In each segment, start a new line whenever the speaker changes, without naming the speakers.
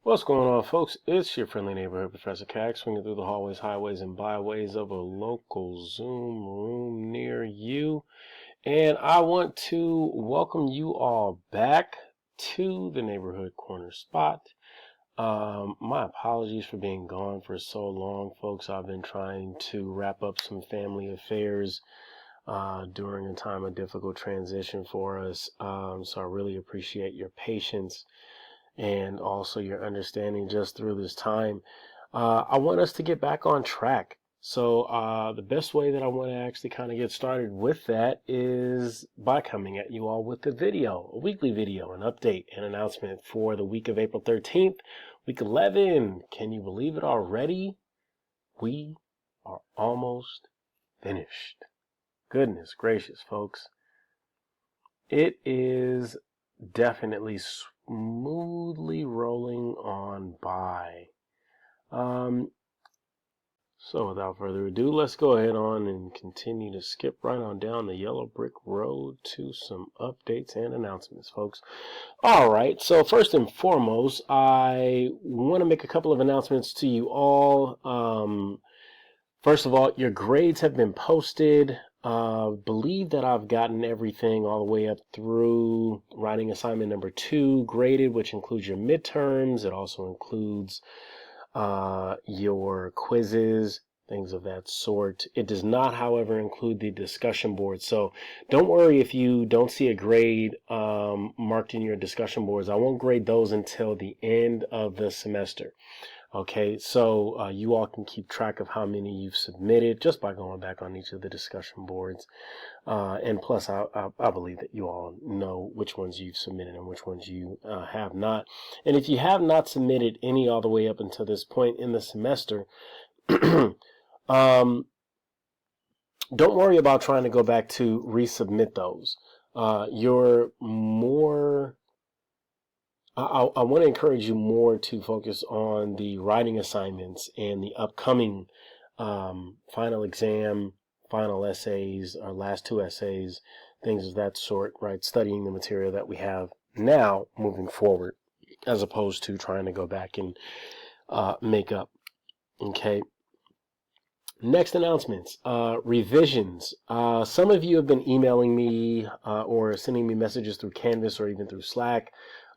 What's going on, folks? It's your friendly neighborhood Professor Cax, swinging through the hallways, highways, and byways of a local Zoom room near you. And I want to welcome you all back to the neighborhood corner spot. My apologies for being gone for so long, folks. I've been trying to wrap up some family affairs during a time of difficult transition for us. So I really appreciate your patience and also your understanding just through this time. I want us to get back on track. So the best way that I want to actually kind of get started with that is by coming at you all with a weekly video, an update, an announcement for the week of April 13th, week 11. Can you believe it already? We are almost finished. Goodness gracious, folks. It is definitely smoothly rolling on by. So without further ado, let's go ahead on and continue to skip right on down the yellow brick road to some updates and announcements, folks. All right, so first and foremost, I want to make a couple of announcements to you all. First of all, your grades have been posted. Believe that I've gotten everything all the way up through writing assignment number 2 graded, which includes your midterms. It also includes your quizzes, things of that sort. It does not, however, include the discussion board. So don't worry if you don't see a grade marked in your discussion boards. I won't grade those until the end of the semester. Okay, so you all can keep track of how many you've submitted just by going back on each of the discussion boards. And plus, I believe that you all know which ones you've submitted and which ones you have not. And if you have not submitted any all the way up until this point in the semester, don't worry about trying to go back to resubmit those. You're more... I want to encourage you more to focus on the writing assignments and the upcoming final exam, final essays, or last 2 essays, things of that sort, right? Studying the material that we have now moving forward, as opposed to trying to go back and make up. Okay. Next announcements, revisions. Some of you have been emailing me or sending me messages through Canvas or even through Slack,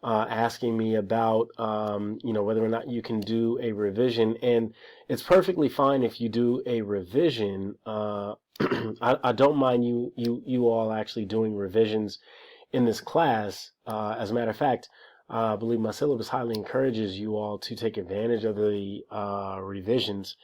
asking me about, whether or not you can do a revision. And it's perfectly fine if you do a revision. I don't mind you all actually doing revisions in this class. As a matter of fact, I believe my syllabus highly encourages you all to take advantage of the revisions.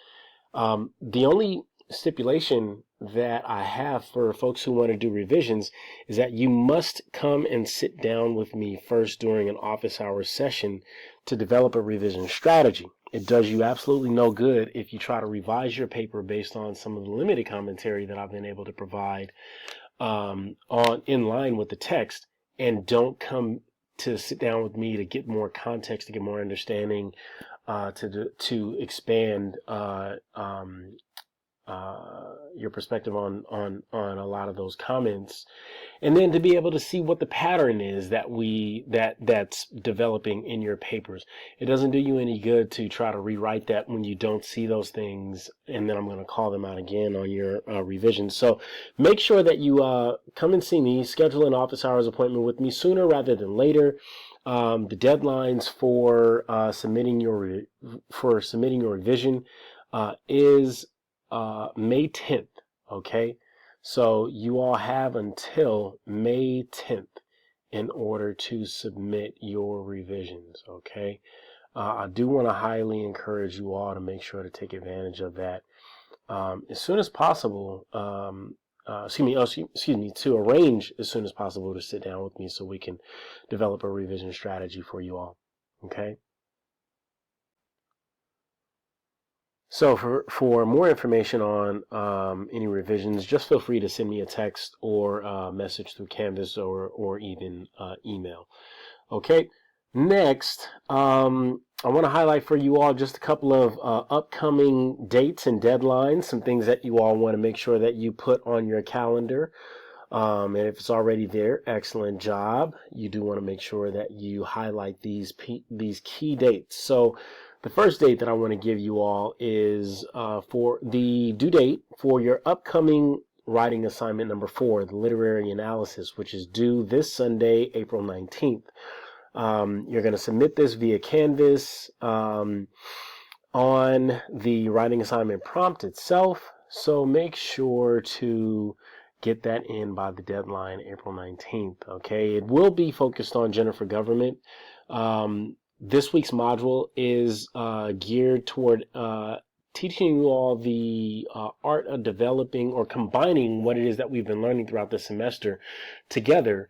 The only stipulation that I have for folks who want to do revisions is that you must come and sit down with me first during an office hours session to develop a revision strategy. It does you absolutely no good if you try to revise your paper based on some of the limited commentary that I've been able to provide in line with the text, and don't come to sit down with me to get more context, to get more understanding, to expand your perspective on a lot of those comments, and then to be able to see what the pattern is that's developing in your papers. It doesn't do you any good to try to rewrite that when you don't see those things, and then I'm going to call them out again on your revisions. So make sure that you come and see me, schedule an office hours appointment with me sooner rather than later. The deadlines for submitting your revision is May 10th. Okay, so you all have until May 10th in order to submit your revisions. Okay, I do want to highly encourage you all to make sure to take advantage of that as soon as possible. To arrange as soon as possible to sit down with me so we can develop a revision strategy for you all. Okay. So for more information on any revisions, just feel free to send me a text or a message through Canvas or even email. Okay. Next, I want to highlight for you all just a couple of upcoming dates and deadlines, some things that you all want to make sure that you put on your calendar. And if it's already there, excellent job. You do want to make sure that you highlight these key dates. So the first date that I want to give you all is for the due date for your upcoming writing assignment number 4, the literary analysis, which is due this Sunday, April 19th. You're going to submit this via Canvas on the writing assignment prompt itself. So make sure to get that in by the deadline, April 19th. Okay, it will be focused on Jennifer Government. This week's module is geared toward teaching you all the art of developing or combining what it is that we've been learning throughout the semester together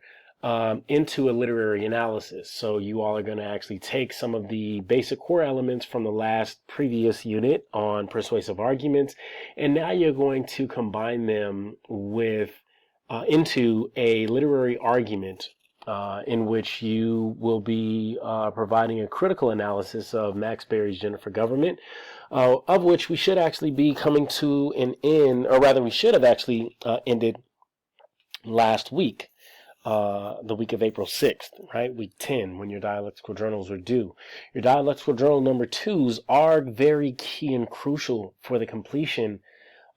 into a literary analysis. So you all are going to actually take some of the basic core elements from the previous unit on persuasive arguments, and now you're going to combine them with into a literary argument in which you will be providing a critical analysis of Max Berry's Jennifer Government, of which we should actually be coming to an end, or rather we should have actually ended last week. The week of April 6th, right? Week 10, when your dialectical journals are due. Your dialectical journal number 2s are very key and crucial for the completion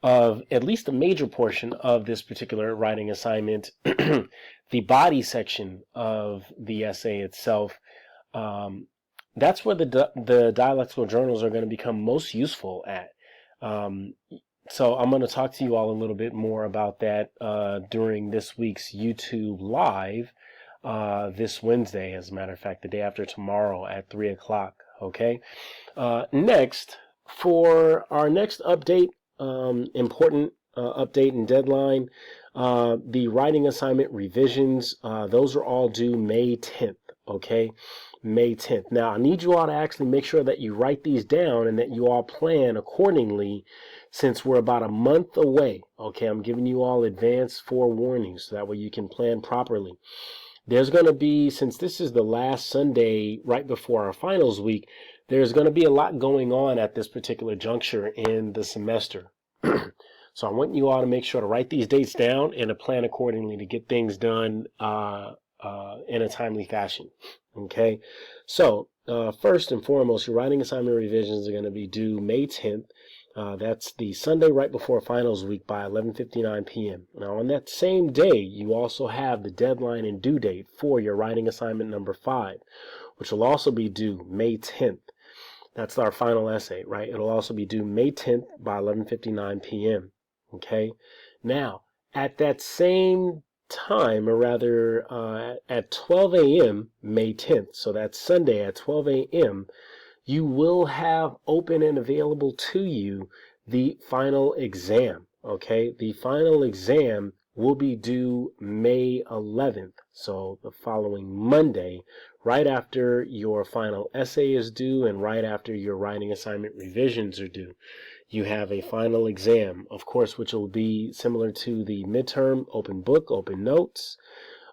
of at least a major portion of this particular writing assignment. The body section of the essay itself, that's where the dialectical journals are going to become most useful at. So I'm going to talk to you all a little bit more about that during this week's YouTube Live this Wednesday, as a matter of fact, the day after tomorrow at 3 o'clock, okay? Next, for our next update, important update and deadline, the writing assignment revisions, those are all due May 10th, okay? May 10th. Now, I need you all to actually make sure that you write these down and that you all plan accordingly, since we're about a month away. Okay, I'm giving you all advance forewarning so that way you can plan properly. There's going to be, since this is the last Sunday right before our finals week, there's going to be a lot going on at this particular juncture in the semester. So I want you all to make sure to write these dates down and to plan accordingly to get things done in a timely fashion. Okay, so first and foremost, your writing assignment revisions are going to be due May 10th. That's the Sunday right before finals week by 11:59 p.m. Now, on that same day, you also have the deadline and due date for your writing assignment number 5, which will also be due May 10th. That's our final essay, right? It'll also be due May 10th by 11:59 p.m. Okay. Now, at that same time, or rather at 12 a.m. May 10th, so that's Sunday at 12 a.m., you will have open and available to you the final exam, okay? The final exam will be due May 11th, so the following Monday, right after your final essay is due and right after your writing assignment revisions are due. You have a final exam, of course, which will be similar to the midterm, open book, open notes.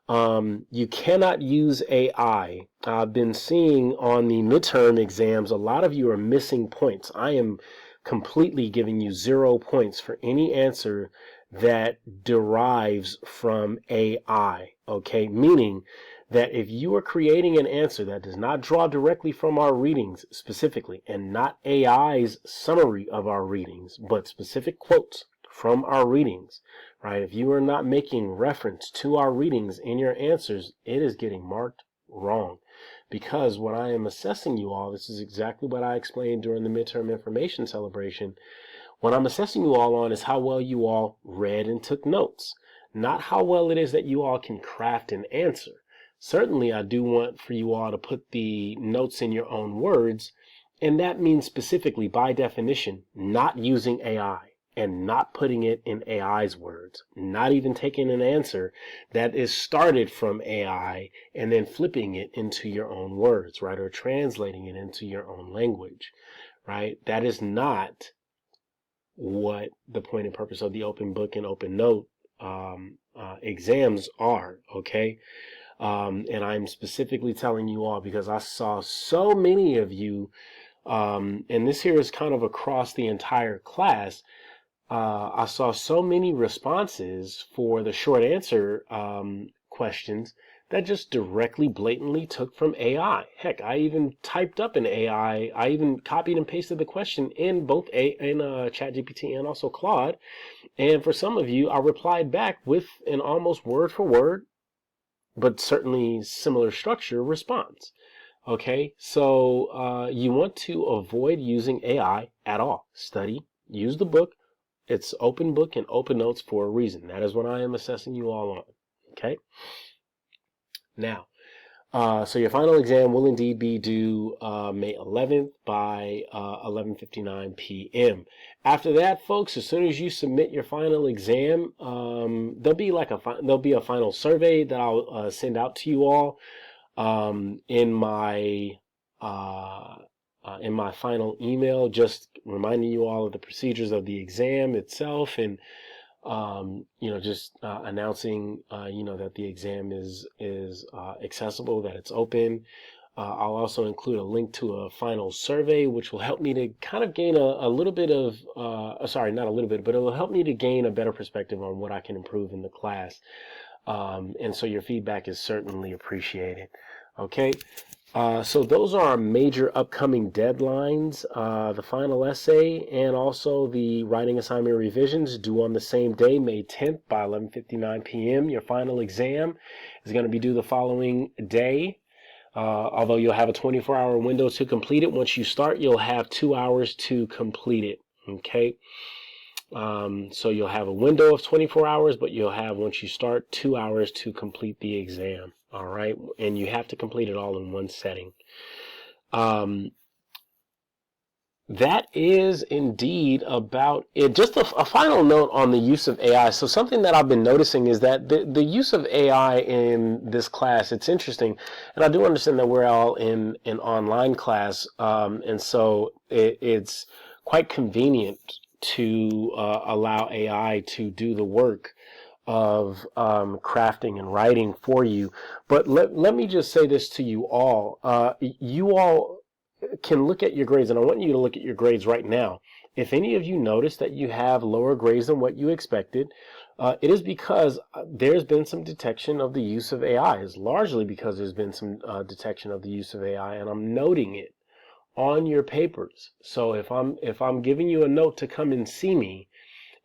You cannot use AI. I've been seeing on the midterm exams, a lot of you are missing points. I am completely giving you 0 points for any answer that derives from AI, okay? Meaning that if you are creating an answer that does not draw directly from our readings specifically, and not AI's summary of our readings, but specific quotes from our readings, right? If you are not making reference to our readings in your answers, it is getting marked wrong. Because when I am assessing you all, this is exactly what I explained during the midterm information celebration. What I'm assessing you all on is how well you all read and took notes, not how well it is that you all can craft an answer. Certainly, I do want for you all to put the notes in your own words, and that means specifically, by definition, not using AI. And not putting it in AI's words, not even taking an answer that is started from AI and then flipping it into your own words, right? Or translating it into your own language, right? That is not what the point and purpose of the open book and open note exams are, okay? And I'm specifically telling you all because I saw so many of you, and this here is kind of across the entire class, I saw so many responses for the short answer questions that just directly, blatantly took from AI. Heck, I even typed up an AI. I even copied and pasted the question in both ChatGPT and also Claude. And for some of you, I replied back with an almost word for word, but certainly similar structure response. Okay, so you want to avoid using AI at all. Study, use the book. It's open book and open notes for a reason. That is what I am assessing you all on. Okay, now, so your final exam will indeed be due May 11th by 11:59 p.m. After that, folks, as soon as you submit your final exam, there'll be a final survey that I'll send out to you all uh, in my final email, just reminding you all of the procedures of the exam itself, and just announcing, that the exam is accessible, that it's open. I'll also include a link to a final survey, which will help me to kind of gain a little bit of, sorry, not a little bit, but it will help me to gain a better perspective on what I can improve in the class. And so your feedback is certainly appreciated. Okay. So those are our major upcoming deadlines. The final essay and also the writing assignment revisions due on the same day, May 10th by 11:59 p.m. Your final exam is going to be due the following day. Although you'll have a 24-hour window to complete it. Once you start, you'll have 2 hours to complete it. Okay. So you'll have a window of 24 hours, but you'll have, once you start, 2 hours to complete the exam. All right. And you have to complete it all in one setting. That is indeed about it. Just a final note on the use of AI. So something that I've been noticing is that the use of AI in this class, it's interesting. And I do understand that we're all in an online class. And so it's quite convenient to allow AI to do the work of crafting and writing for you. But let me just say this to you all. You all can look at your grades, and I want you to look at your grades right now. If any of you notice that you have lower grades than what you expected, it is because there's been some detection of the use of AI. It's largely because there's been some detection of the use of AI, and I'm noting it on your papers. So if I'm giving you a note to come and see me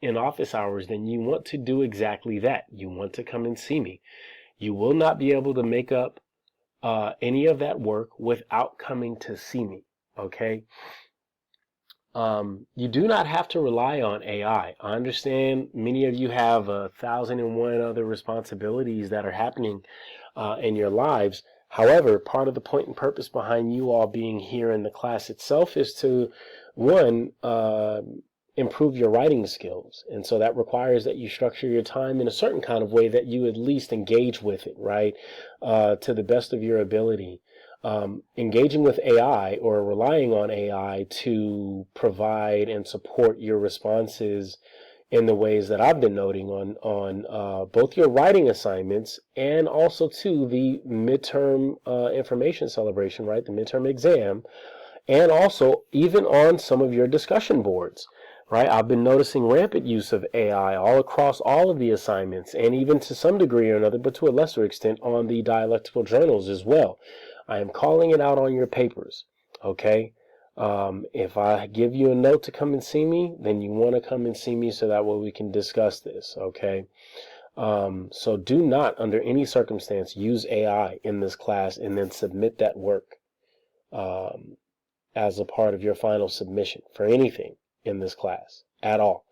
in office hours, then you want to do exactly that. You want to come and see me. You will not be able to make up any of that work without coming to see me. Okay. You do not have to rely on AI. I understand many of you have 1,001 other responsibilities that are happening in your lives. However, part of the point and purpose behind you all being here in the class itself is to, one, improve your writing skills. And so that requires that you structure your time in a certain kind of way that you at least engage with it, right? To the best of your ability. Engaging with AI or relying on AI to provide and support your responses in the ways that I've been noting on both your writing assignments and also to the midterm information celebration, right? The midterm exam, and also even on some of your discussion boards. Right, I've been noticing rampant use of AI all across all of the assignments, and even to some degree or another, but to a lesser extent, on the dialectical journals as well. I am calling it out on your papers. Okay, if I give you a note to come and see me, then you want to come and see me so that way we can discuss this. Okay, so do not, under any circumstance, use AI in this class and then submit that work as a part of your final submission for anything in this class at all.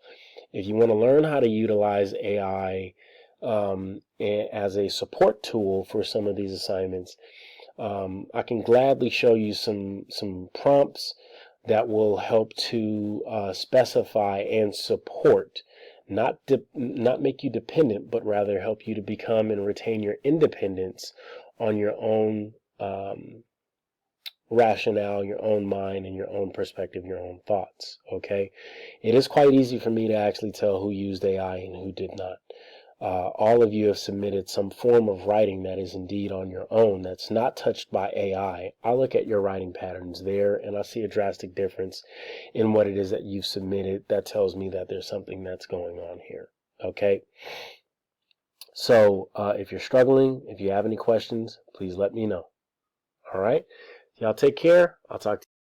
If you want to learn how to utilize AI as a support tool for some of these assignments, I can gladly show you some prompts that will help to specify and support, not make you dependent, but rather help you to become and retain your independence on your own rationale, your own mind, and your own perspective, your own thoughts. Okay, it is quite easy for me to actually tell who used AI and who did not. All of you have submitted some form of writing that is indeed on your own, that's not touched by AI. I look at your writing patterns there and I see a drastic difference in what it is that you've submitted. That tells me that there's something that's going on here. Okay? So if you're struggling, if you have any questions, please let me know. All right? Y'all take care. I'll talk to you.